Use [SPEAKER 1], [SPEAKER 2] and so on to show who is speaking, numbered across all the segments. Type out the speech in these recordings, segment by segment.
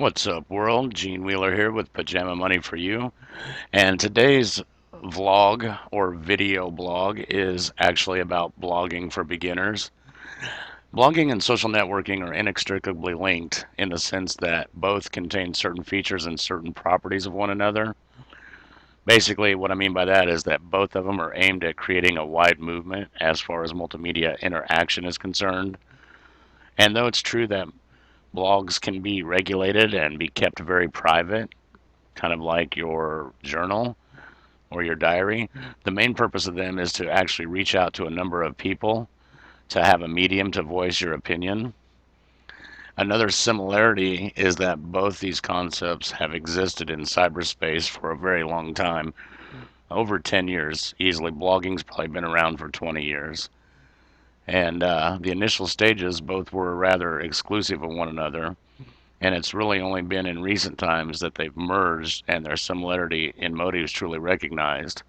[SPEAKER 1] What's up, world? Gene Wheeler here with Pajama Money for You. And today's vlog or video blog is actually about blogging for beginners. Blogging and social networking are inextricably linked in the sense that both contain certain features and certain properties of one another. Basically, what I mean by that is that both of them are aimed at creating a wide movement as far as multimedia interaction is concerned. And though it's true that blogs can be regulated and be kept very private, kind of like your journal or your diary. The main purpose of them is to actually reach out to a number of people, to have a medium to voice your opinion. Another similarity is that both these concepts have existed in cyberspace for a very long time, over 10 years easily. Blogging's probably been around for 20 years. And the initial stages both were rather exclusive of one another. And it's really only been in recent times that they've merged and their similarity in motives truly recognized.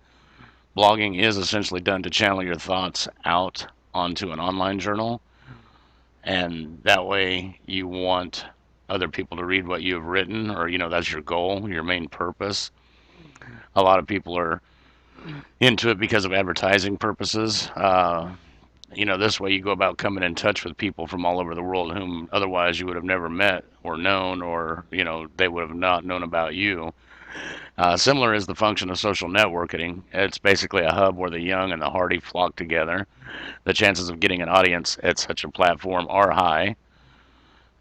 [SPEAKER 1] Blogging is essentially done to channel your thoughts out onto an online journal, and that way you want other people to read what you have written, or that's your goal, your main purpose. A lot of people are into it because of advertising purposes. This way you go about coming in touch with people from all over the world whom otherwise you would have never met or known, or they would have not known about you. Similar is the function of social networking. It's basically a hub where the young and the hardy flock together. The chances of getting an audience at such a platform are high.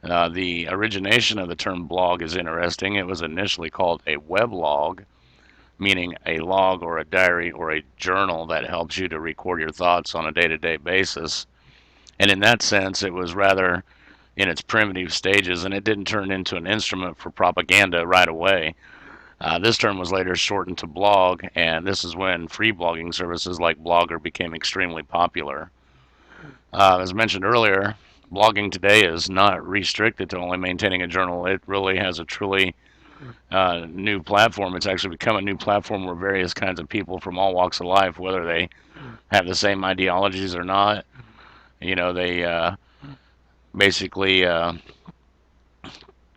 [SPEAKER 1] The origination of the term blog is interesting. It was initially called a weblog, meaning a log or a diary or a journal that helps you to record your thoughts on a day to day basis. And in that sense, it was rather in its primitive stages, and it didn't turn into an instrument for propaganda right away. This term was later shortened to blog, and this is when free blogging services like Blogger became extremely popular. As mentioned earlier, blogging today is not restricted to only maintaining a journal. It really has a truly new platform. It's actually become a new platform where various kinds of people from all walks of life, whether they have the same ideologies or not, they basically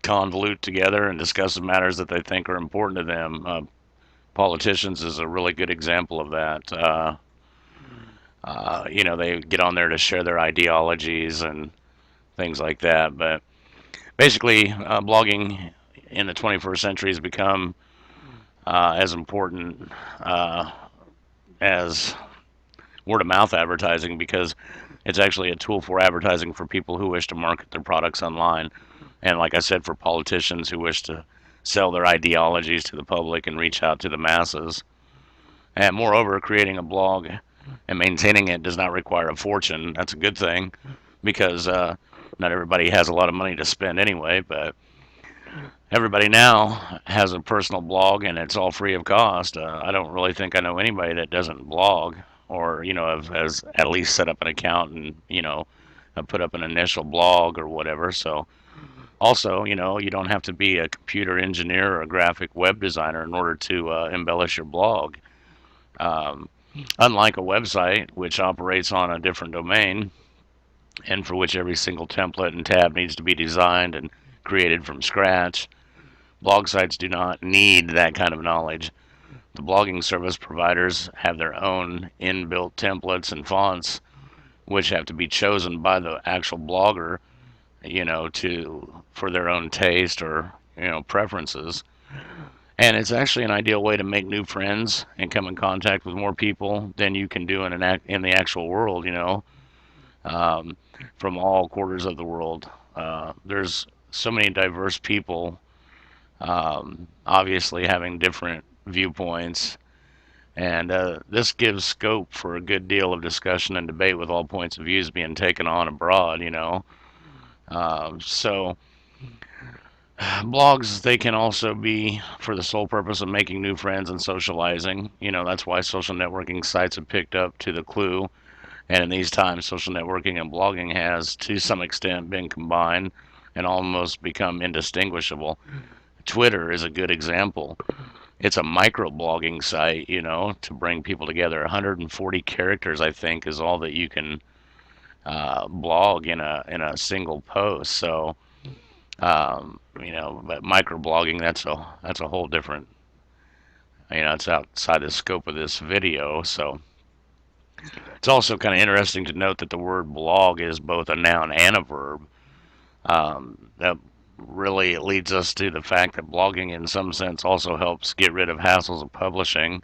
[SPEAKER 1] convolute together and discuss the matters that they think are important to them. Politicians is a really good example of that. They get on there to share their ideologies and things like that. But basically, blogging in the 21st century has become as important as word of mouth advertising, because it's actually a tool for advertising for people who wish to market their products online. And like I said, for politicians who wish to sell their ideologies to the public and reach out to the masses. And moreover, creating a blog and maintaining it does not require a fortune. That's a good thing, because not everybody has a lot of money to spend anyway, but everybody now has a personal blog and it's all free of cost. I don't really think I know anybody that doesn't blog, or, has at least set up an account and, put up an initial blog or whatever. So also, you don't have to be a computer engineer or a graphic web designer in order to embellish your blog. Um, Unlike a website, which operates on a different domain and for which every single template and tab needs to be designed and created from scratch, blog sites do not need that kind of knowledge. The blogging service providers have their own inbuilt templates and fonts, which have to be chosen by the actual blogger, to for their own taste or preferences. And it's actually an ideal way to make new friends and come in contact with more people than you can do in the actual world. Um, from all quarters of the world. There's so many diverse people, obviously having different viewpoints, and this gives scope for a good deal of discussion and debate with all points of views being taken on abroad. So blogs, they can also be for the sole purpose of making new friends and socializing. That's why social networking sites have picked up to the clue. And in these times, social networking and blogging has, to some extent, been combined and almost become indistinguishable. Twitter is a good example. It's a microblogging site, to bring people together. 140 characters, I think, is all that you can blog in a single post. So But microblogging, that's a whole different, it's outside the scope of this video. So it's also kind of interesting to note that the word blog is both a noun and a verb. That really leads us to the fact that blogging, in some sense, also helps get rid of hassles of publishing.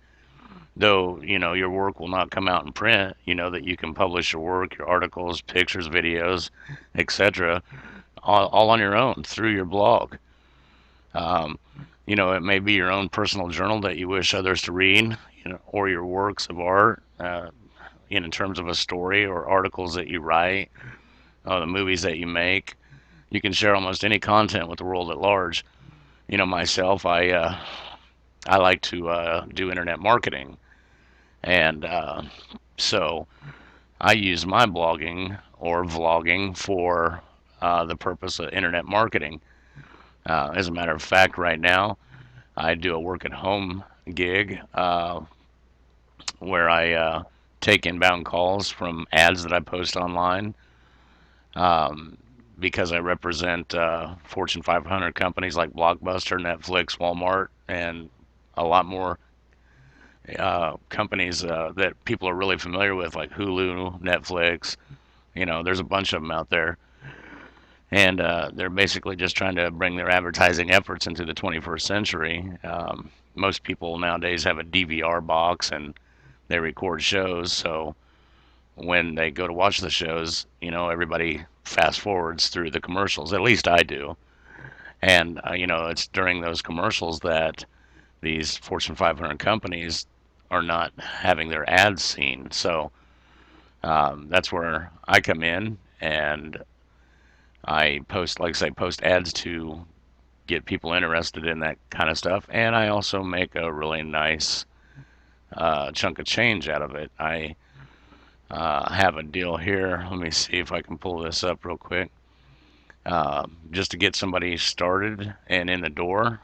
[SPEAKER 1] Though, your work will not come out in print, that you can publish your work, your articles, pictures, videos, etc., all on your own through your blog. Um, it may be your own personal journal that you wish others to read, or your works of art, in terms of a story or articles that you write, the movies that you make. You can share almost any content with the world at large. Myself, I like to do internet marketing, and so I use my blogging or vlogging for the purpose of internet marketing. As a matter of fact, right now I do a work at home gig where I take inbound calls from ads that I post online. Um, because I represent Fortune 500 companies like Blockbuster, Netflix, Walmart, and a lot more companies that people are really familiar with, like Hulu, Netflix. There's a bunch of them out there. And they're basically just trying to bring their advertising efforts into the 21st century. Most people nowadays have a DVR box and they record shows. So when they go to watch the shows, everybody fast forwards through the commercials. At least I do. And, it's during those commercials that these Fortune 500 companies are not having their ads seen. So that's where I come in and I post, like I say, post ads to get people interested in that kind of stuff. And I also make a really nice chunk of change out of it. I have a deal here. Let me see if I can pull this up real quick. Just to get somebody started and in the door,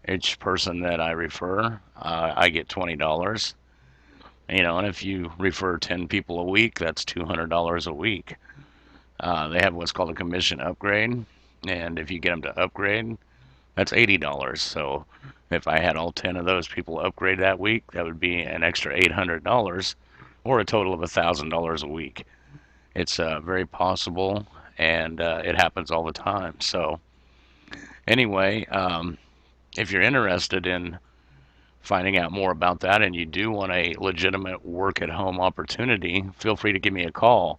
[SPEAKER 1] each person that I refer, I get $20. And if you refer 10 people a week, that's $200 a week. They have what's called a commission upgrade, and if you get them to upgrade, that's $80. So if I had all 10 of those people upgrade that week, that would be an extra $800, or a total of $1,000 a week. It's very possible, and it happens all the time. So anyway, if you're interested in finding out more about that and you do want a legitimate work at home opportunity, feel free to give me a call,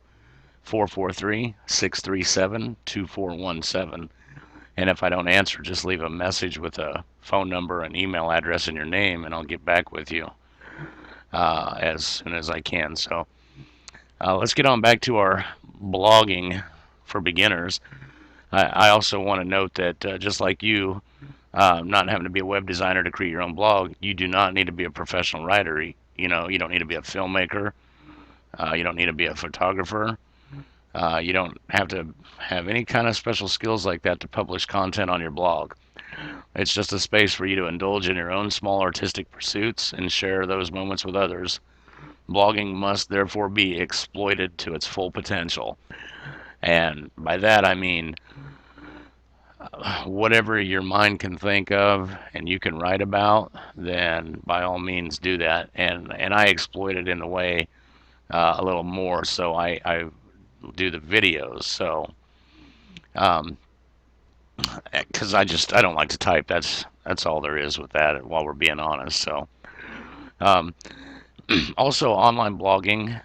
[SPEAKER 1] 443-637-2417. And if I don't answer, just leave a message with a phone number, an email address, and your name, and I'll get back with you as soon as I can. So let's get on back to our blogging for beginners. I also want to note that just like you, not having to be a web designer to create your own blog, you do not need to be a professional writer. You don't need to be a filmmaker. You don't need to be a photographer. You don't have to have any kind of special skills like that to publish content on your blog. It's just a space for you to indulge in your own small artistic pursuits and share those moments with others. Blogging must therefore be exploited to its full potential. And by that I mean whatever your mind can think of and you can write about, then by all means do that. And I exploit it in the way a little more. So I do the videos. So because I don't like to type. That's all there is with that. While we're being honest. So um, also online blogging,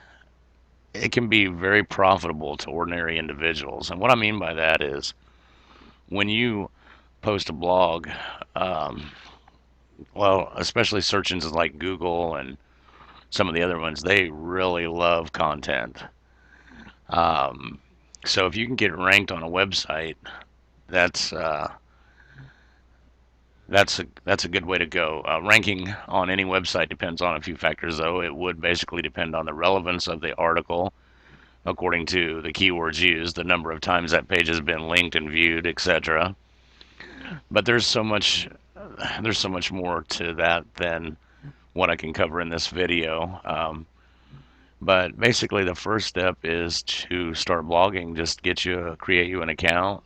[SPEAKER 1] it can be very profitable to ordinary individuals. And what I mean by that is when you post a blog, um, well, especially search engines like Google and some of the other ones, they really love content. Um, so if you can get ranked on a website, that's that's a good way to go. Ranking on any website depends on a few factors, though. It would basically depend on the relevance of the article, according to the keywords used, the number of times that page has been linked and viewed, etc. But there's so much more to that than what I can cover in this video. But basically, the first step is to start blogging. Just create you an account,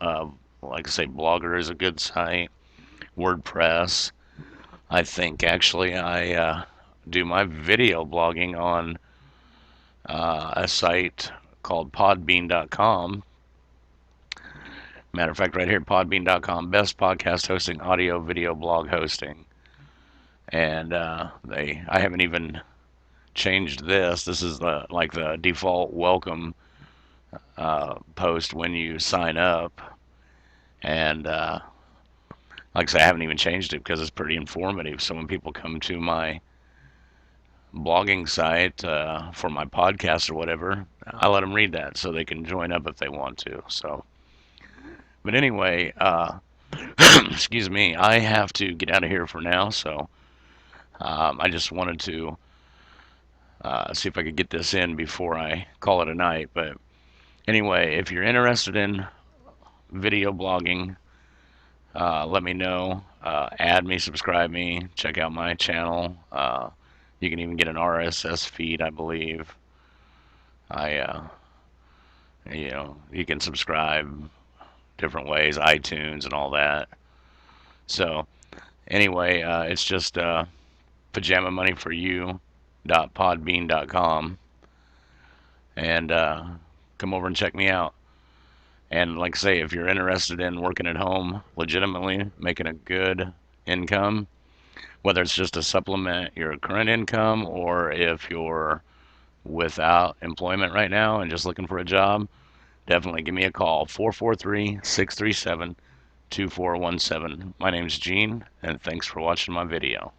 [SPEAKER 1] Like I say, Blogger is a good site. WordPress. I think actually I do my video blogging on a site called podbean.com. Matter of fact, right here, podbean.com, best podcast hosting, audio, video, blog hosting. And I haven't even changed this. This is like the default welcome post when you sign up. And like I say, I haven't even changed it because it's pretty informative. So when people come to my blogging site for my podcast or whatever, I let them read that so they can join up if they want to. So, but anyway, excuse me, I have to get out of here for now. So I just wanted to see if I could get this in before I call it a night. But anyway, if you're interested in video blogging, let me know. Add me, subscribe me, check out my channel. You can even get an RSS feed, I believe. I, you can subscribe different ways, iTunes and all that. So anyway, it's just pajama money for you.podbean.com, and come over and check me out. And like I say, if you're interested in working at home legitimately, making a good income, whether it's just to supplement your current income or if you're without employment right now and just looking for a job, definitely give me a call, 443-637-2417. My name's Gene, and thanks for watching my video.